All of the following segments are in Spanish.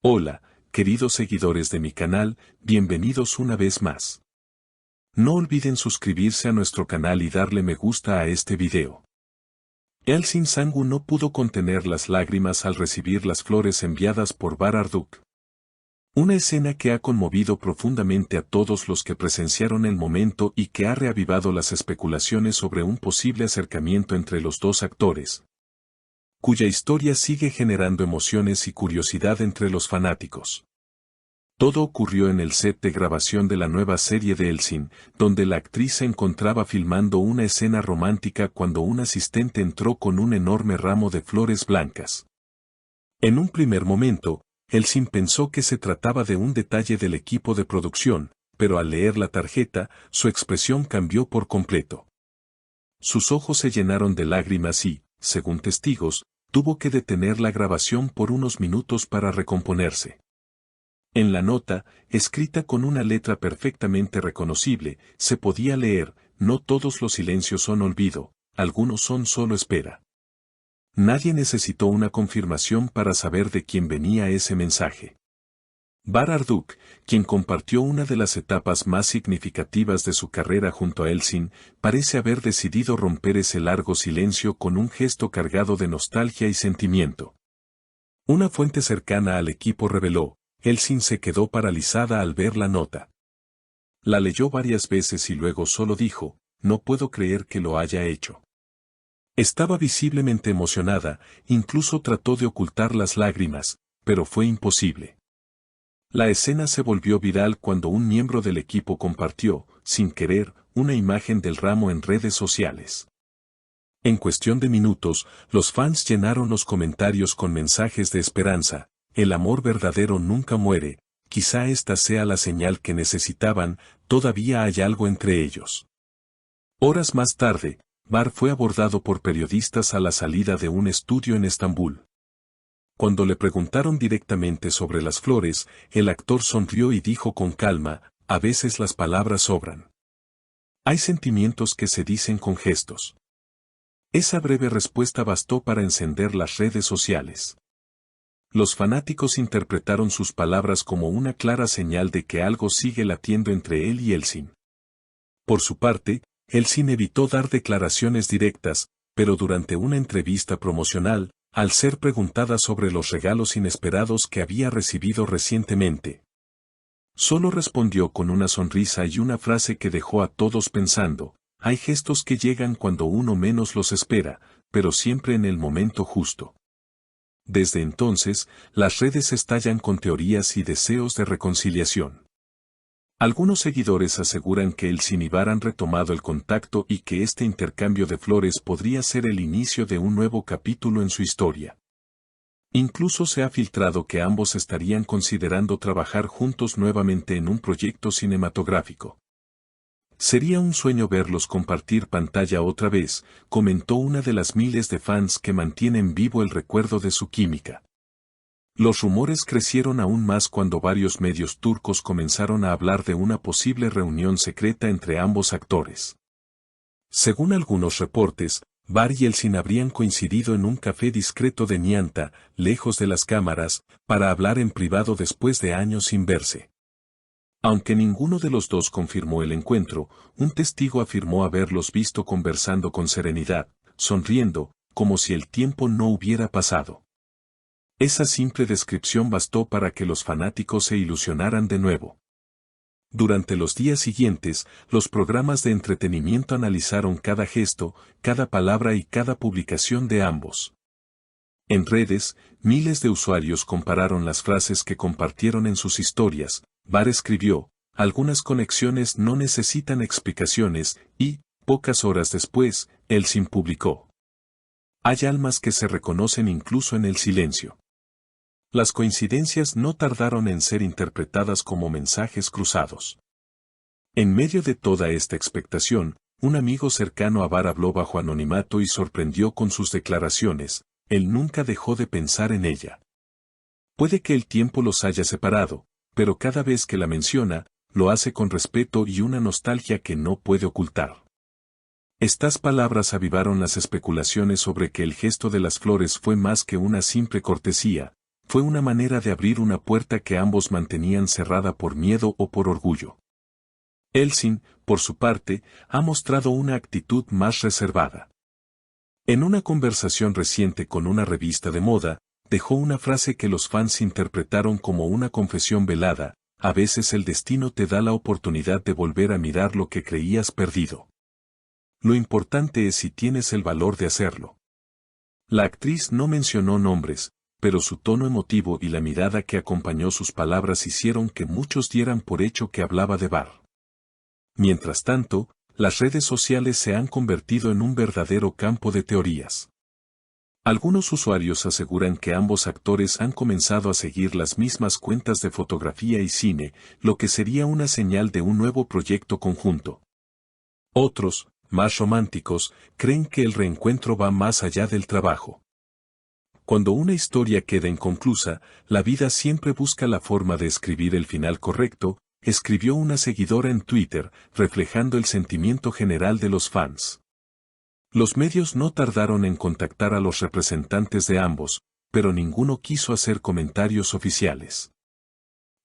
Hola, queridos seguidores de mi canal, bienvenidos una vez más. No olviden suscribirse a nuestro canal y darle me gusta a este video. Elsin Sangu no pudo contener las lágrimas al recibir las flores enviadas por Bararduk. Una escena que ha conmovido profundamente a todos los que presenciaron el momento y que ha reavivado las especulaciones sobre un posible acercamiento entre los dos actores, cuya historia sigue generando emociones y curiosidad entre los fanáticos. Todo ocurrió en el set de grabación de la nueva serie de Elsin, donde la actriz se encontraba filmando una escena romántica cuando un asistente entró con un enorme ramo de flores blancas. En un primer momento, Elsin pensó que se trataba de un detalle del equipo de producción, pero al leer la tarjeta, su expresión cambió por completo. Sus ojos se llenaron de lágrimas y, según testigos, tuvo que detener la grabación por unos minutos para recomponerse. En la nota, escrita con una letra perfectamente reconocible, se podía leer: no todos los silencios son olvido, algunos son solo espera. Nadie necesitó una confirmación para saber de quién venía ese mensaje. Bararduk, quien compartió una de las etapas más significativas de su carrera junto a Elsin, parece haber decidido romper ese largo silencio con un gesto cargado de nostalgia y sentimiento. Una fuente cercana al equipo reveló: Elsin se quedó paralizada al ver la nota. La leyó varias veces y luego solo dijo: no puedo creer que lo haya hecho. Estaba visiblemente emocionada, incluso trató de ocultar las lágrimas, pero fue imposible. La escena se volvió viral cuando un miembro del equipo compartió, sin querer, una imagen del ramo en redes sociales. En cuestión de minutos, los fans llenaron los comentarios con mensajes de esperanza: el amor verdadero nunca muere, quizá esta sea la señal que necesitaban, todavía hay algo entre ellos. Horas más tarde, Bar fue abordado por periodistas a la salida de un estudio en Estambul. Cuando le preguntaron directamente sobre las flores, el actor sonrió y dijo con calma: a veces las palabras sobran. Hay sentimientos que se dicen con gestos. Esa breve respuesta bastó para encender las redes sociales. Los fanáticos interpretaron sus palabras como una clara señal de que algo sigue latiendo entre él y Elsin. Por su parte, Elsin evitó dar declaraciones directas, pero durante una entrevista promocional, al ser preguntada sobre los regalos inesperados que había recibido recientemente, solo respondió con una sonrisa y una frase que dejó a todos pensando: hay gestos que llegan cuando uno menos los espera, pero siempre en el momento justo. Desde entonces, las redes estallan con teorías y deseos de reconciliación. Algunos seguidores aseguran que Elsin y Bar han retomado el contacto y que este intercambio de flores podría ser el inicio de un nuevo capítulo en su historia. Incluso se ha filtrado que ambos estarían considerando trabajar juntos nuevamente en un proyecto cinematográfico. Sería un sueño verlos compartir pantalla otra vez, comentó una de las miles de fans que mantienen vivo el recuerdo de su química. Los rumores crecieron aún más cuando varios medios turcos comenzaron a hablar de una posible reunión secreta entre ambos actores. Según algunos reportes, Bar y Elsin habrían coincidido en un café discreto de Nianta, lejos de las cámaras, para hablar en privado después de años sin verse. Aunque ninguno de los dos confirmó el encuentro, un testigo afirmó haberlos visto conversando con serenidad, sonriendo, como si el tiempo no hubiera pasado. Esa simple descripción bastó para que los fanáticos se ilusionaran de nuevo. Durante los días siguientes, los programas de entretenimiento analizaron cada gesto, cada palabra y cada publicación de ambos. En redes, miles de usuarios compararon las frases que compartieron en sus historias. Bar escribió: algunas conexiones no necesitan explicaciones, y, pocas horas después, Elsin publicó: hay almas que se reconocen incluso en el silencio. Las coincidencias no tardaron en ser interpretadas como mensajes cruzados. En medio de toda esta expectación, un amigo cercano a Bar habló bajo anonimato y sorprendió con sus declaraciones: él nunca dejó de pensar en ella. Puede que el tiempo los haya separado, pero cada vez que la menciona, lo hace con respeto y una nostalgia que no puede ocultar. Estas palabras avivaron las especulaciones sobre que el gesto de las flores fue más que una simple cortesía. fue una manera de abrir una puerta que ambos mantenían cerrada por miedo o por orgullo. Elsin, por su parte, ha mostrado una actitud más reservada. En una conversación reciente con una revista de moda, dejó una frase que los fans interpretaron como una confesión velada: a veces el destino te da la oportunidad de volver a mirar lo que creías perdido. Lo importante es si tienes el valor de hacerlo. La actriz no mencionó nombres, pero su tono emotivo y la mirada que acompañó sus palabras hicieron que muchos dieran por hecho que hablaba de Bar. Mientras tanto, las redes sociales se han convertido en un verdadero campo de teorías. Algunos usuarios aseguran que ambos actores han comenzado a seguir las mismas cuentas de fotografía y cine, lo que sería una señal de un nuevo proyecto conjunto. Otros, más románticos, creen que el reencuentro va más allá del trabajo. Cuando una historia queda inconclusa, la vida siempre busca la forma de escribir el final correcto, escribió una seguidora en Twitter, reflejando el sentimiento general de los fans. Los medios no tardaron en contactar a los representantes de ambos, pero ninguno quiso hacer comentarios oficiales.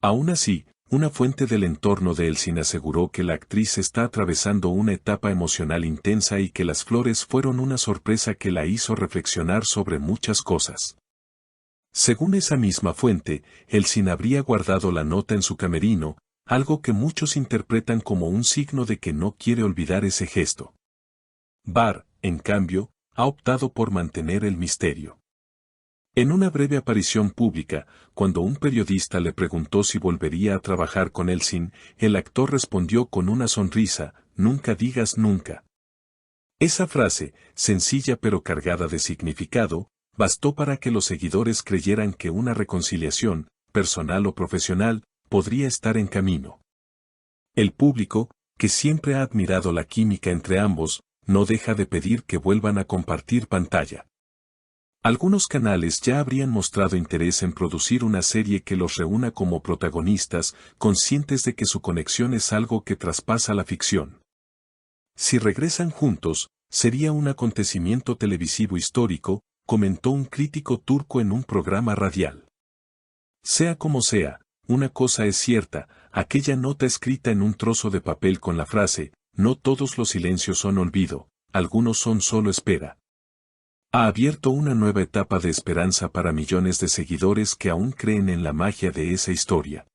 Aún así, una fuente del entorno de Elsin aseguró que la actriz está atravesando una etapa emocional intensa y que las flores fueron una sorpresa que la hizo reflexionar sobre muchas cosas. Según esa misma fuente, Elsin habría guardado la nota en su camerino, algo que muchos interpretan como un signo de que no quiere olvidar ese gesto. Bar, en cambio, ha optado por mantener el misterio. En una breve aparición pública, cuando un periodista le preguntó si volvería a trabajar con Elsin, el actor respondió con una sonrisa: nunca digas nunca. Esa frase, sencilla pero cargada de significado, bastó para que los seguidores creyeran que una reconciliación, personal o profesional, podría estar en camino. El público, que siempre ha admirado la química entre ambos, no deja de pedir que vuelvan a compartir pantalla. Algunos canales ya habrían mostrado interés en producir una serie que los reúna como protagonistas, conscientes de que su conexión es algo que traspasa la ficción. Si regresan juntos, sería un acontecimiento televisivo histórico, comentó un crítico turco en un programa radial. Sea como sea, una cosa es cierta: aquella nota escrita en un trozo de papel con la frase: no todos los silencios son olvido, algunos son solo espera, ha abierto una nueva etapa de esperanza para millones de seguidores que aún creen en la magia de esa historia.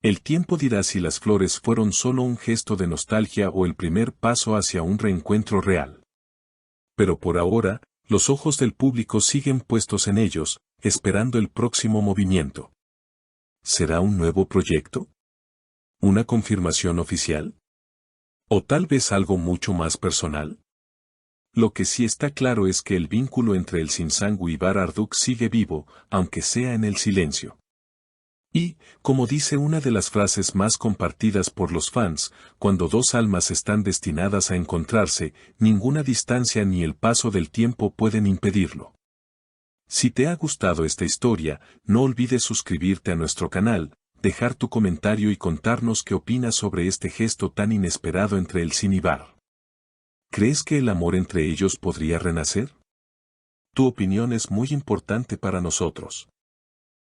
El tiempo dirá si las flores fueron solo un gesto de nostalgia o el primer paso hacia un reencuentro real. Pero por ahora, los ojos del público siguen puestos en ellos, esperando el próximo movimiento. ¿Será un nuevo proyecto? ¿Una confirmación oficial? ¿O tal vez algo mucho más personal? Lo que sí está claro es que el vínculo entre Elsin Sangu y Bar Arduk sigue vivo, aunque sea en el silencio. Y, como dice una de las frases más compartidas por los fans, cuando dos almas están destinadas a encontrarse, ninguna distancia ni el paso del tiempo pueden impedirlo. Si te ha gustado esta historia, no olvides suscribirte a nuestro canal, dejar tu comentario y contarnos qué opinas sobre este gesto tan inesperado entre Elsin y Bar. ¿Crees que el amor entre ellos podría renacer? Tu opinión es muy importante para nosotros.